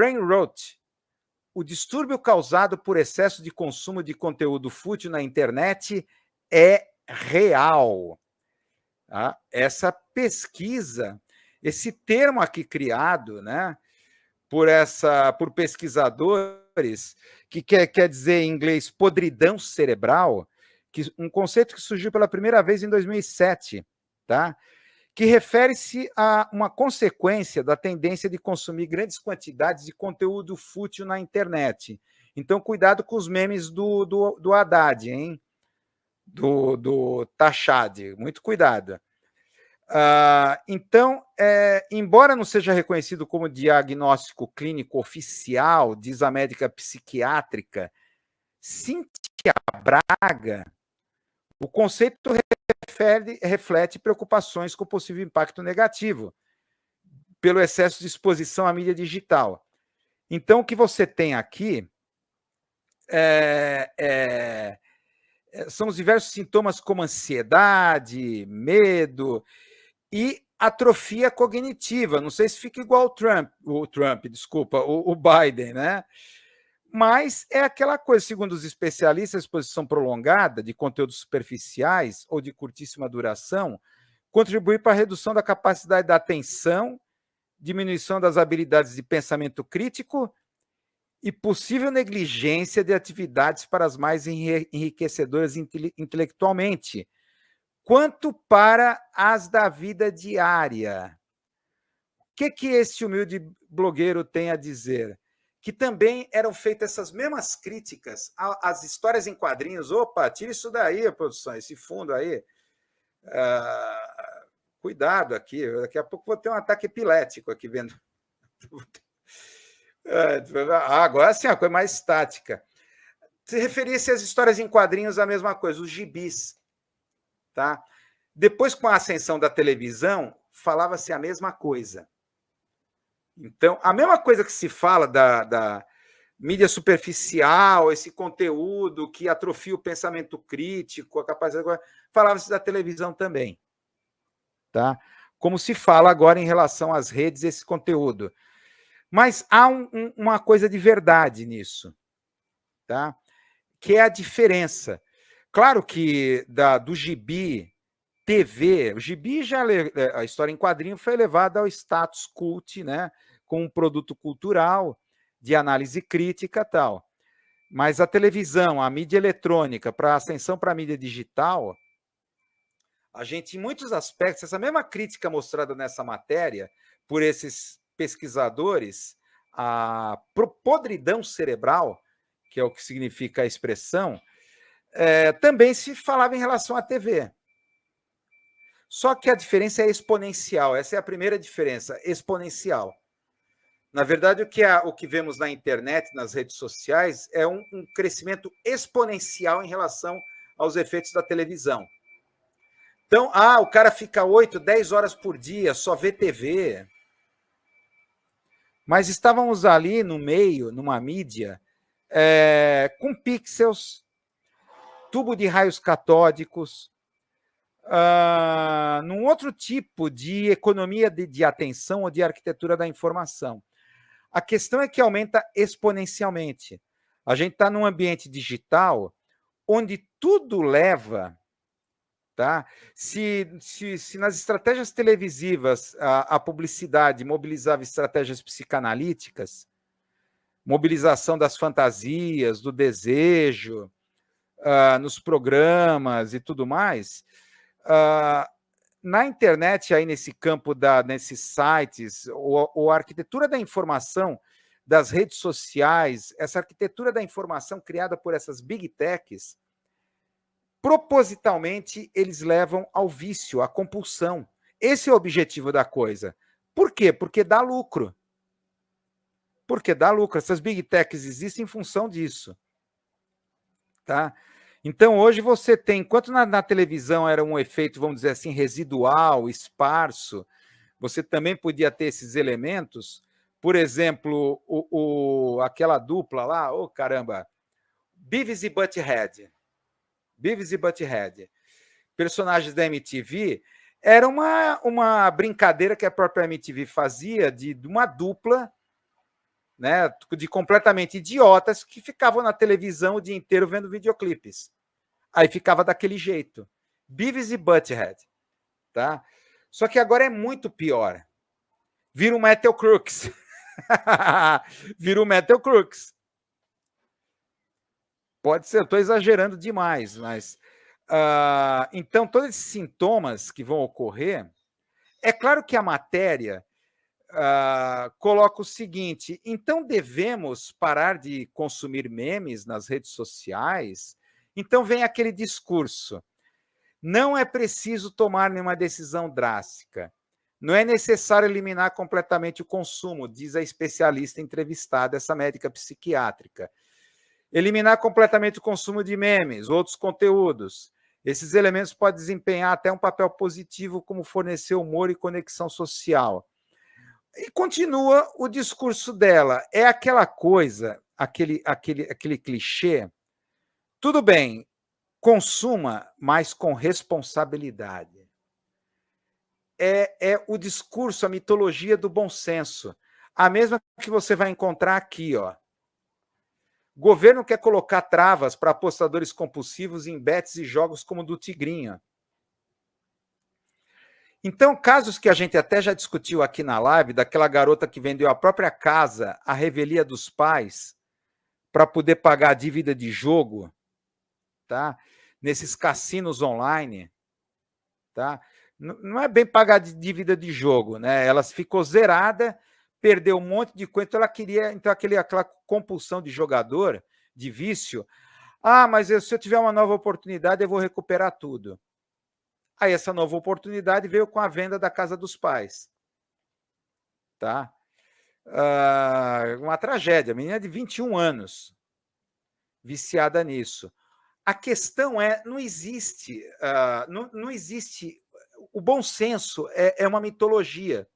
brain rot, o distúrbio causado por excesso de consumo de conteúdo fútil na internet é real. Tá? Essa pesquisa, esse termo aqui criado, né, por pesquisadores, que quer dizer em inglês podridão cerebral, um conceito que surgiu pela primeira vez em 2007, tá? Que refere-se a uma consequência da tendência de consumir grandes quantidades de conteúdo fútil na internet. Então, cuidado com os memes do Haddad, hein? Do Tachad, muito cuidado. Então, embora não seja reconhecido como diagnóstico clínico oficial, diz a médica psiquiátrica Cíntia Braga, o conceito reflete preocupações com possível impacto negativo pelo excesso de exposição à mídia digital. Então, o que você tem aqui são os diversos sintomas como ansiedade, medo e atrofia cognitiva. Não sei se fica igual o Biden, né? Mas é aquela coisa, segundo os especialistas, a exposição prolongada de conteúdos superficiais ou de curtíssima duração contribui para a redução da capacidade da atenção, diminuição das habilidades de pensamento crítico e possível negligência de atividades para as mais enriquecedoras intelectualmente, quanto para as da vida diária. O que esse humilde blogueiro tem a dizer? Que também eram feitas essas mesmas críticas às histórias em quadrinhos. Opa, tira isso daí, produção, esse fundo aí. Cuidado aqui, daqui a pouco vou ter um ataque epilético aqui vendo. Agora sim, a coisa mais estática. Se referisse às histórias em quadrinhos, a mesma coisa, os gibis. Tá? Depois, com a ascensão da televisão, falava-se a mesma coisa. Então, a mesma coisa que se fala da mídia superficial, esse conteúdo que atrofia o pensamento crítico, a capacidade, falava-se da televisão também. Tá? Como se fala agora em relação às redes, esse conteúdo. Mas há uma coisa de verdade nisso, tá? Que é a diferença. Claro que do gibi TV, o gibi a história em quadrinho foi elevada ao status cult, né? Com um produto cultural, de análise crítica e tal. Mas a televisão, a mídia eletrônica, para a ascensão para a mídia digital, a gente, em muitos aspectos, essa mesma crítica mostrada nessa matéria por esses pesquisadores, a podridão cerebral, que é o que significa a expressão, também se falava em relação à TV. Só que a diferença é exponencial, essa é a primeira diferença, exponencial. Na verdade, o que vemos na internet, nas redes sociais, é um crescimento exponencial em relação aos efeitos da televisão. Então, o cara fica 8, 10 horas por dia, só vê TV. Mas estávamos ali no meio, numa mídia, com pixels, tubo de raios catódicos, num outro tipo de economia de atenção ou de arquitetura da informação. A questão é que aumenta exponencialmente. A gente está num ambiente digital onde tudo leva. Tá? Se nas estratégias televisivas a publicidade mobilizava estratégias psicanalíticas, mobilização das fantasias, do desejo, nos programas e tudo mais, na internet, aí nesse campo, nesses sites, ou a arquitetura da informação das redes sociais, essa arquitetura da informação criada por essas big techs, propositalmente eles levam ao vício, à compulsão. Esse é o objetivo da coisa. Por quê? Porque dá lucro. Porque dá lucro. Essas big techs existem em função disso. Tá? Então, hoje você tem, enquanto na televisão era um efeito, vamos dizer assim, residual, esparso, você também podia ter esses elementos. Por exemplo, aquela dupla lá, caramba, Beavis e Butthead. Beavis e Butthead, personagens da MTV, era uma brincadeira que a própria MTV fazia de uma dupla, né, de completamente idiotas que ficavam na televisão o dia inteiro vendo videoclipes. Aí ficava daquele jeito. Beavis e Butthead. Tá? Só que agora é muito pior. Vira um Metal Crooks. Vira um Metal Crooks. Pode ser, eu estou exagerando demais, mas... então, todos esses sintomas que vão ocorrer... É claro que a matéria coloca o seguinte: então devemos parar de consumir memes nas redes sociais? Então vem aquele discurso: não é preciso tomar nenhuma decisão drástica. Não é necessário eliminar completamente o consumo, diz a especialista entrevistada, essa médica psiquiátrica. Eliminar completamente o consumo de memes, outros conteúdos. Esses elementos podem desempenhar até um papel positivo, como fornecer humor e conexão social. E continua o discurso dela. É aquela coisa, aquele clichê. Tudo bem, consuma, mas com responsabilidade. É o discurso, a mitologia do bom senso. A mesma que você vai encontrar aqui, ó. O governo quer colocar travas para apostadores compulsivos em bets e jogos como o do Tigrinho. Então, casos que a gente até já discutiu aqui na live, daquela garota que vendeu a própria casa à revelia dos pais para poder pagar a dívida de jogo, tá? Nesses cassinos online, tá? Não é bem pagar de dívida de jogo, né? Ela ficou zerada, perdeu um monte de coisa, então ela queria, então aquela compulsão de jogador, de vício. Mas se eu tiver uma nova oportunidade, eu vou recuperar tudo. Aí essa nova oportunidade veio com a venda da casa dos pais. Tá? Uma tragédia. A menina de 21 anos, viciada nisso. A questão é, não existe, não existe... O bom senso é uma mitologia.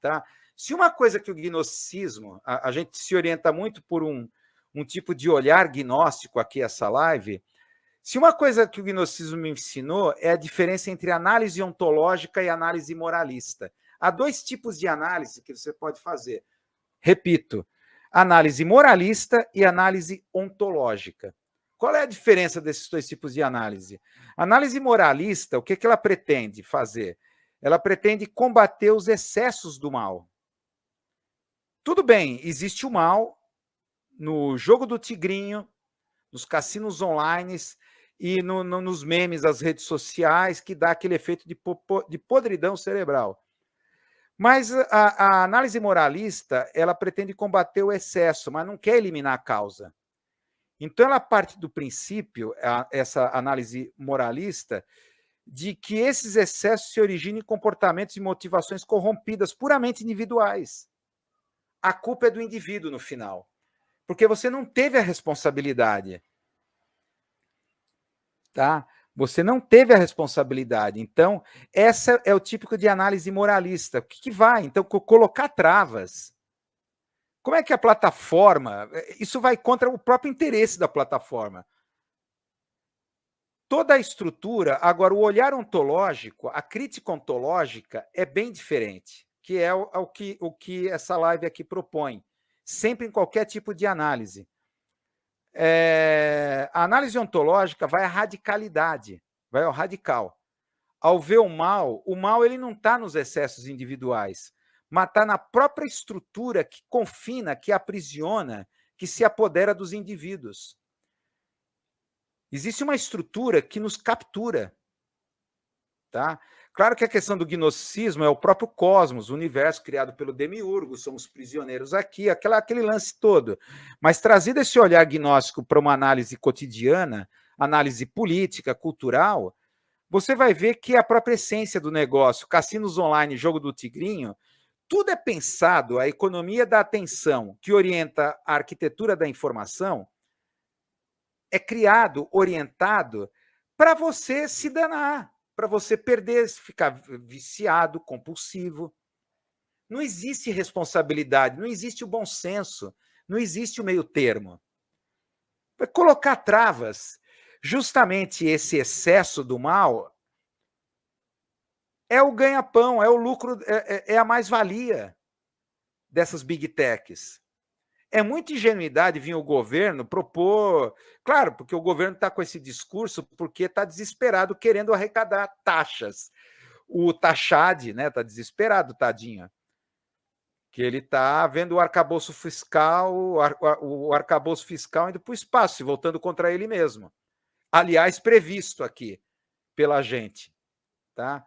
Tá? Se uma coisa que o gnosticismo, a gente se orienta muito por um tipo de olhar gnóstico aqui, essa live... Se uma coisa que o gnosticismo me ensinou é a diferença entre análise ontológica e análise moralista. Há dois tipos de análise que você pode fazer. Repito, análise moralista e análise ontológica. Qual é a diferença desses dois tipos de análise? A análise moralista, o que ela pretende fazer? Ela pretende combater os excessos do mal. Tudo bem, existe o mal no jogo do tigrinho, nos cassinos online e nos memes das redes sociais, que dá aquele efeito de podridão cerebral. Mas a análise moralista, ela pretende combater o excesso, mas não quer eliminar a causa. Então, ela parte do princípio, essa análise moralista, de que esses excessos se originam em comportamentos e motivações corrompidas, puramente individuais. A culpa é do indivíduo no final, porque você não teve a responsabilidade. Tá? Você não teve a responsabilidade. Então, essa é o típico de análise moralista. O que vai? Então, colocar travas. Como é que a plataforma... Isso vai contra o próprio interesse da plataforma. Toda a estrutura... Agora, o olhar ontológico, a crítica ontológica é bem diferente, que é o que essa live aqui propõe. Sempre em qualquer tipo de análise. A análise ontológica vai à radicalidade, vai ao radical. Ao ver o mal ele não está nos excessos individuais, mas está na própria estrutura que confina, que aprisiona, que se apodera dos indivíduos. Existe uma estrutura que nos captura. Tá? Claro que a questão do gnosticismo é o próprio cosmos, o universo criado pelo demiurgo, somos prisioneiros aqui, aquele lance todo. Mas trazido esse olhar gnóstico para uma análise cotidiana, análise política, cultural, você vai ver que a própria essência do negócio, cassinos online, jogo do tigrinho, tudo é pensado, a economia da atenção, que orienta a arquitetura da informação, é criado, orientado para você se danar, para você perder, ficar viciado, compulsivo. Não existe responsabilidade, não existe o bom senso, não existe o meio termo. Para colocar travas, justamente esse excesso do mal é o ganha-pão, é o lucro, é a mais-valia dessas big techs. É muita ingenuidade vir o governo propor. Claro, porque o governo está com esse discurso porque está desesperado querendo arrecadar taxas. O Tachad, né, está desesperado, tadinho, que ele está vendo o arcabouço fiscal, o arcabouço fiscal indo para o espaço, voltando contra ele mesmo. Aliás, previsto aqui pela gente, tá?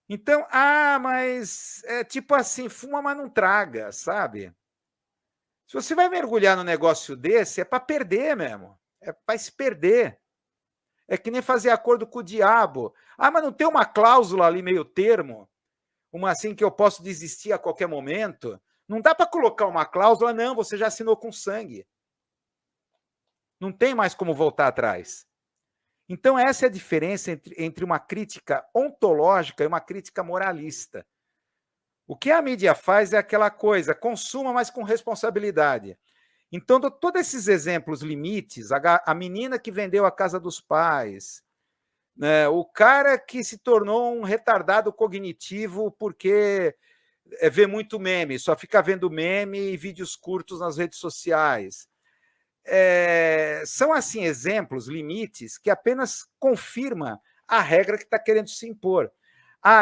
Então, mas é tipo assim, fuma, mas não traga, sabe? Se você vai mergulhar no negócio desse, é para perder mesmo. É para se perder. É que nem fazer acordo com o diabo. Ah, mas não tem uma cláusula ali meio termo? Uma assim que eu posso desistir a qualquer momento? Não dá para colocar uma cláusula, não, você já assinou com sangue. Não tem mais como voltar atrás. Então, essa é a diferença entre uma crítica ontológica e uma crítica moralista. O que a mídia faz é aquela coisa, consuma, mas com responsabilidade. Então, todos esses exemplos limites, a menina que vendeu a casa dos pais, né, o cara que se tornou um retardado cognitivo porque vê muito meme, só fica vendo meme e vídeos curtos nas redes sociais. São, assim, exemplos, limites, que apenas confirma a regra que está querendo se impor.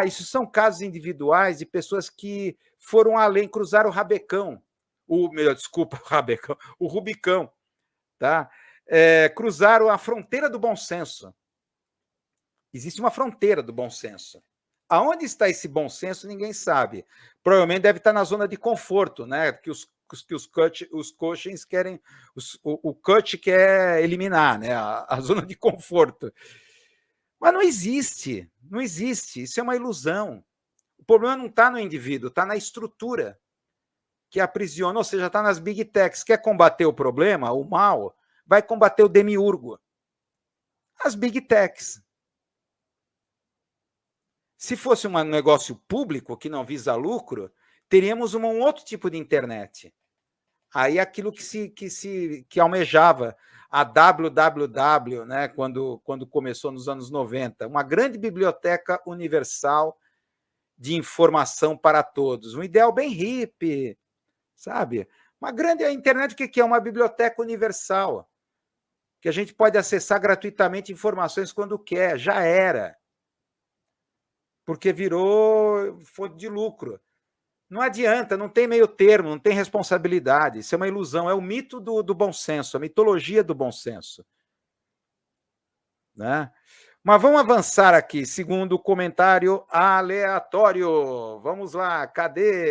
Isso são casos individuais de pessoas que foram além, cruzaram o rabecão. Desculpa, o rabecão, o Rubicão, tá? Cruzaram a fronteira do bom senso. Existe uma fronteira do bom senso. Aonde está esse bom senso, ninguém sabe. Provavelmente deve estar na zona de conforto, né? Que os coachings querem, o coach quer eliminar, né? A zona de conforto. Mas não existe, não existe. Isso é uma ilusão. O problema não está no indivíduo, está na estrutura que aprisiona, ou seja, está nas big techs. Quer combater o problema, o mal, vai combater o demiurgo. As big techs. Se fosse um negócio público que não visa lucro, teríamos um outro tipo de internet. Aí aquilo que almejava a WWW, né, quando começou nos anos 90, uma grande biblioteca universal de informação para todos, um ideal bem hippie, sabe? Uma grande internet, o que é? Uma biblioteca universal, que a gente pode acessar gratuitamente informações quando quer, já era, porque virou fonte de lucro. Não adianta, não tem meio termo, não tem responsabilidade. Isso é uma ilusão, é o mito do bom senso, a mitologia do bom senso. Né? Mas vamos avançar aqui, segundo o comentário aleatório. Vamos lá, cadê?